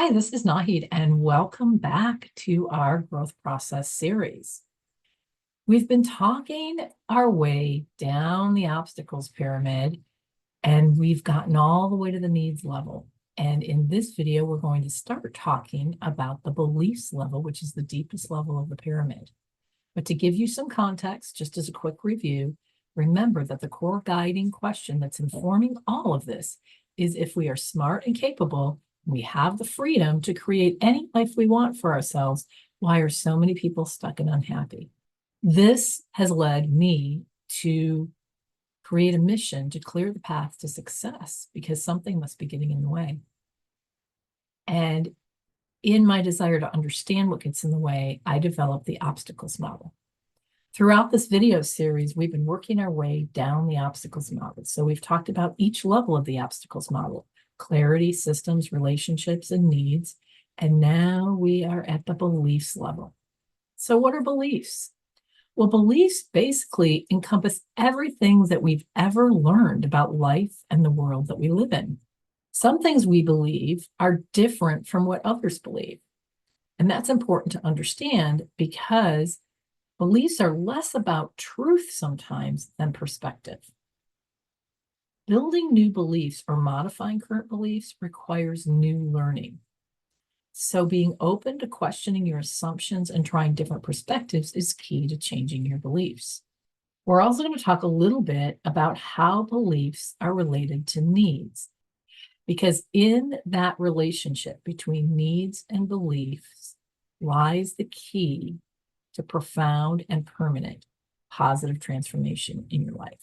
Hi, this is Nahid, and welcome back to our growth process series. We've been talking our way down the obstacles pyramid, and we've gotten all the way to the needs level. And in this video, we're going to start talking about the beliefs level, which is the deepest level of the pyramid. But to give you some context, just as a quick review, remember that the core guiding question that's informing all of this is if we are smart and capable, we have the freedom to create any life we want for ourselves, why are so many people stuck and unhappy? This has led me to create a mission to clear the path to success because something must be getting in the way. And in my desire to understand what gets in the way, I developed the obstacles model. Throughout this video series, we've been working our way down the obstacles model. So we've talked about each level of the obstacles model: clarity, systems, relationships, and needs. And now we are at the beliefs level. So what are beliefs? Well, beliefs basically encompass everything that we've ever learned about life and the world that we live in. Some things we believe are different from what others believe. And that's important to understand because beliefs are less about truth sometimes than perspective. Building new beliefs or modifying current beliefs requires new learning. So being open to questioning your assumptions and trying different perspectives is key to changing your beliefs. We're also going to talk a little bit about how beliefs are related to needs, because in that relationship between needs and beliefs lies the key to profound and permanent positive transformation in your life.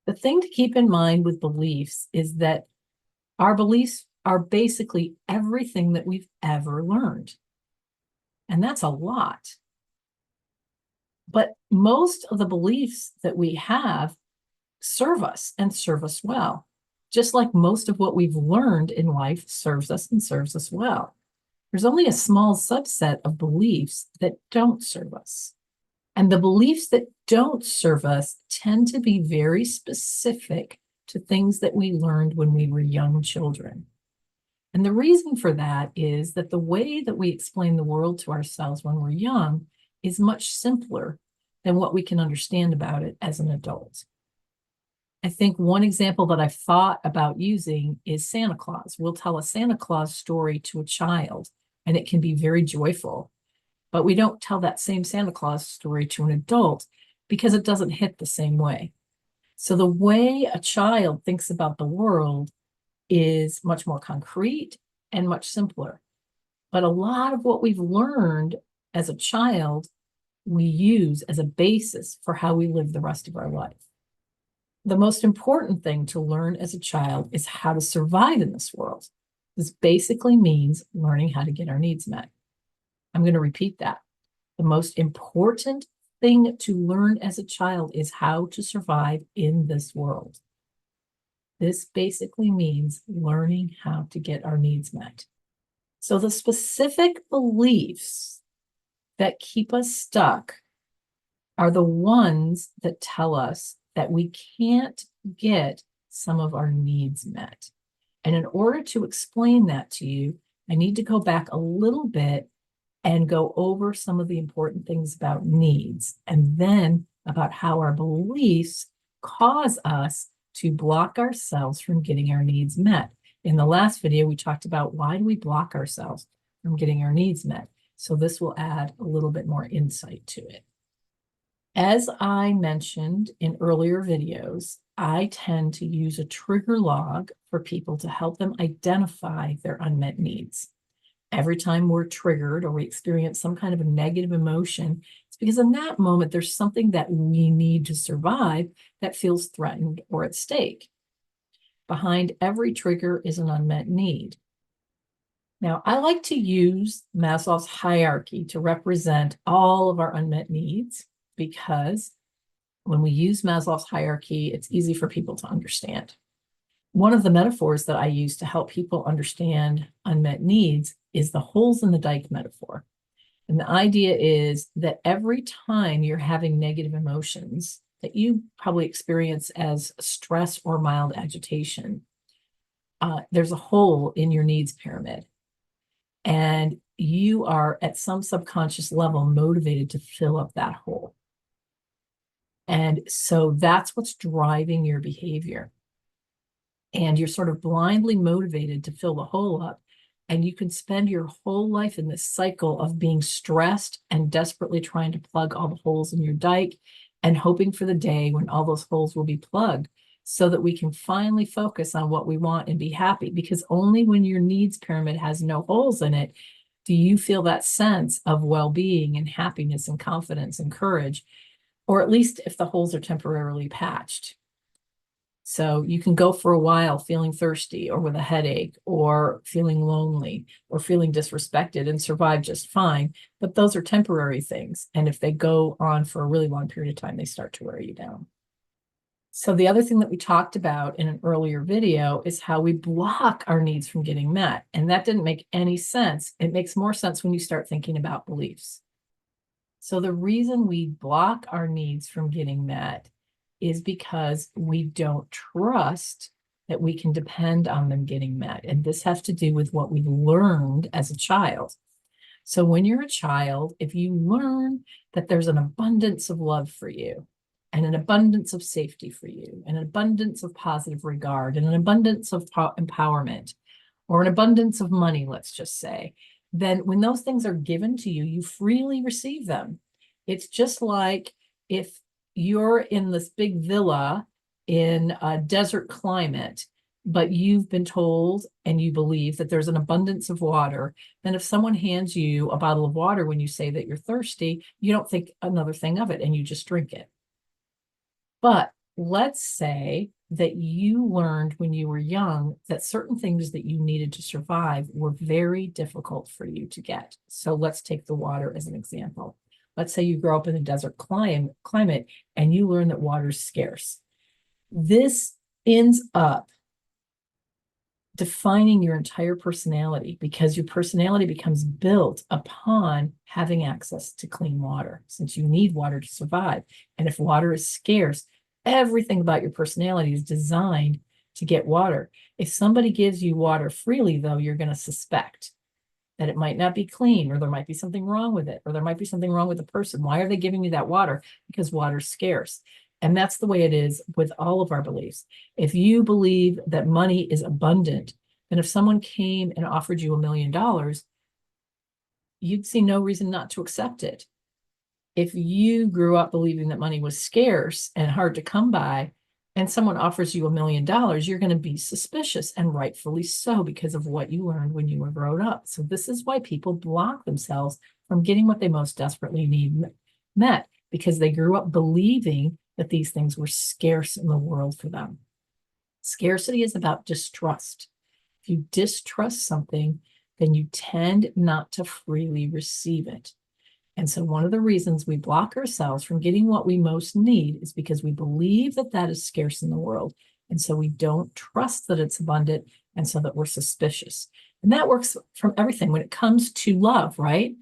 The thing to keep in mind with beliefs is that our beliefs are basically everything that we've ever learned. And that's a lot. But most of the beliefs that we have serve us and serve us well, just like most of what we've learned in life serves us and serves us well. There's only a small subset of beliefs that don't serve us. And the beliefs that don't serve us tend to be very specific to things that we learned when we were young children. And the reason for that is that the way that we explain the world to ourselves when we're young is much simpler than what we can understand about it as an adult. I think one example that I've thought about using is Santa Claus. We'll tell a Santa Claus story to a child, and it can be very joyful. But we don't tell that same Santa Claus story to an adult because it doesn't hit the same way. So the way a child thinks about the world is much more concrete and much simpler. But a lot of what we've learned as a child, we use as a basis for how we live the rest of our life. The most important thing to learn as a child is how to survive in this world. This basically means learning how to get our needs met. I'm going to repeat that. The most important thing to learn as a child is how to survive in this world. This basically means learning how to get our needs met. So the specific beliefs that keep us stuck are the ones that tell us that we can't get some of our needs met. And in order to explain that to you, I need to go back a little bit and go over some of the important things about needs, and then about how our beliefs cause us to block ourselves from getting our needs met. In the last video, we talked about why do we block ourselves from getting our needs met. So this will add a little bit more insight to it. As I mentioned in earlier videos, I tend to use a trigger log for people to help them identify their unmet needs. Every time we're triggered or we experience some kind of a negative emotion, it's because in that moment, there's something that we need to survive that feels threatened or at stake. Behind every trigger is an unmet need. Now, I like to use Maslow's hierarchy to represent all of our unmet needs because when we use Maslow's hierarchy, it's easy for people to understand. One of the metaphors that I use to help people understand unmet needs is the holes in the dike metaphor. And the idea is that every time you're having negative emotions that you probably experience as stress or mild agitation, there's a hole in your needs pyramid. And you are at some subconscious level motivated to fill up that hole. And so that's what's driving your behavior. And you're sort of blindly motivated to fill the hole up. And you can spend your whole life in this cycle of being stressed and desperately trying to plug all the holes in your dike and hoping for the day when all those holes will be plugged so that we can finally focus on what we want and be happy. Because only when your needs pyramid has no holes in it do you feel that sense of well-being and happiness and confidence and courage, or at least if the holes are temporarily patched. So you can go for a while feeling thirsty or with a headache or feeling lonely or feeling disrespected and survive just fine. But those are temporary things. And if they go on for a really long period of time, they start to wear you down. So the other thing that we talked about in an earlier video is how we block our needs from getting met. And that didn't make any sense. It makes more sense when you start thinking about beliefs. So the reason we block our needs from getting met is because we don't trust that we can depend on them getting met. And this has to do with what we learned as a child. So when you're a child, if you learn that there's an abundance of love for you, and an abundance of safety for you, and an abundance of positive regard, and an abundance of empowerment, or an abundance of money, let's just say, then when those things are given to you, you freely receive them. It's just like if you're in this big villa in a desert climate, but you've been told and you believe that there's an abundance of water, then if someone hands you a bottle of water when you say that you're thirsty, you don't think another thing of it and you just drink it. But let's say that you learned when you were young that certain things that you needed to survive were very difficult for you to get. So let's take the water as an example. Let's say you grow up in a desert climate and you learn that water is scarce. This ends up defining your entire personality because your personality becomes built upon having access to clean water, since you need water to survive. And if water is scarce, everything about your personality is designed to get water. If somebody gives you water freely, though, you're going to suspect that it might not be clean, or there might be something wrong with it, or there might be something wrong with the person. Why are they giving me that water? Because water's scarce. And that's the way it is with all of our beliefs. If you believe that money is abundant, then if someone came and offered you $1 million, you'd see no reason not to accept it. If you grew up believing that money was scarce and hard to come by, and someone offers you $1 million, you're going to be suspicious, and rightfully so, because of what you learned when you were grown up. So this is why people block themselves from getting what they most desperately need met, because they grew up believing that these things were scarce in the world for them. Scarcity is about distrust. If you distrust something, then you tend not to freely receive it. And so one of the reasons we block ourselves from getting what we most need is because we believe that that is scarce in the world. And so we don't trust that it's abundant, and so that we're suspicious. And that works from everything when it comes to love, right?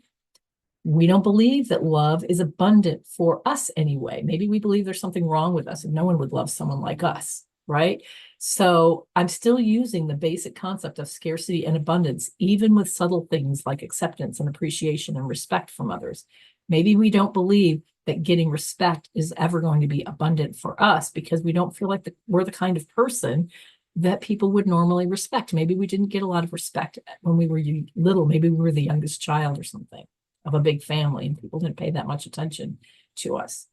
We don't believe that love is abundant for us anyway. Maybe we believe there's something wrong with us and no one would love someone like us, right? So I'm still using the basic concept of scarcity and abundance, even with subtle things like acceptance and appreciation and respect from others. Maybe we don't believe that getting respect is ever going to be abundant for us because we don't feel like we're the kind of person that people would normally respect. Maybe we didn't get a lot of respect when we were little. Maybe we were the youngest child or something of a big family, and people didn't pay that much attention to us.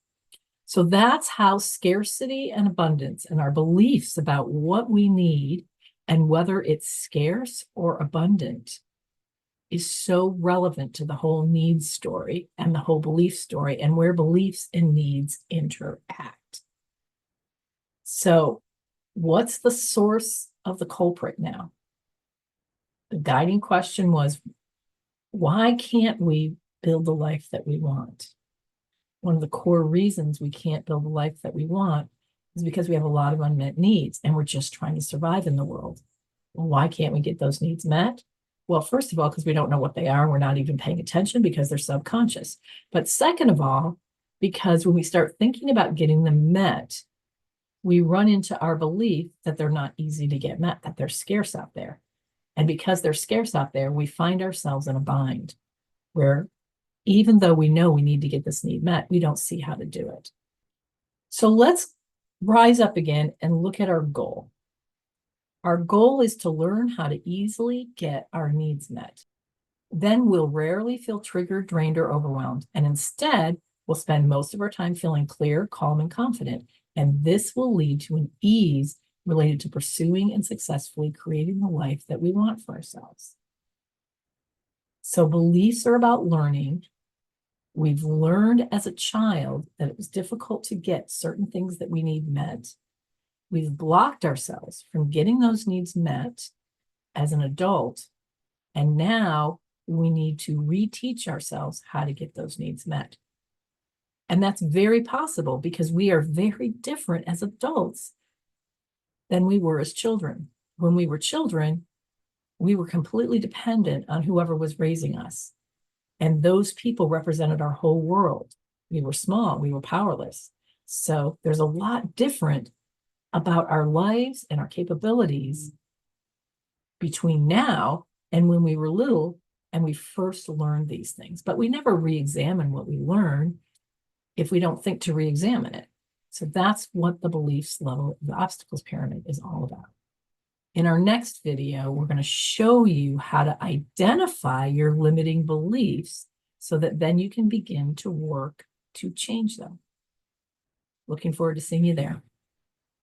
So that's how scarcity and abundance and our beliefs about what we need and whether it's scarce or abundant is so relevant to the whole needs story and the whole belief story, and where beliefs and needs interact. So what's the source of the culprit now? The guiding question was, why can't we build the life that we want? One of the core reasons we can't build the life that we want is because we have a lot of unmet needs and we're just trying to survive in the world. Well, why can't we get those needs met? Well, first of all, because we don't know what they are. We're not even paying attention because they're subconscious. But second of all, because when we start thinking about getting them met, we run into our belief that they're not easy to get met, that they're scarce out there. And because they're scarce out there, we find ourselves in a bind where even though we know we need to get this need met, we don't see how to do it. So let's rise up again and look at our goal. Our goal is to learn how to easily get our needs met. Then we'll rarely feel triggered, drained, or overwhelmed. And instead, we'll spend most of our time feeling clear, calm, and confident. And this will lead to an ease related to pursuing and successfully creating the life that we want for ourselves. So beliefs are about learning. We've learned as a child that it was difficult to get certain things that we need met. We've blocked ourselves from getting those needs met as an adult. And now we need to reteach ourselves how to get those needs met. And that's very possible because we are very different as adults than we were as children. When we were children, we were completely dependent on whoever was raising us. And those people represented our whole world. We were small, we were powerless. So there's a lot different about our lives and our capabilities between now and when we were little and we first learned these things. But we never re-examine what we learn if we don't think to re-examine it. So that's what the beliefs level, the obstacles pyramid is all about. In our next video, we're going to show you how to identify your limiting beliefs so that then you can begin to work to change them. Looking forward to seeing you there.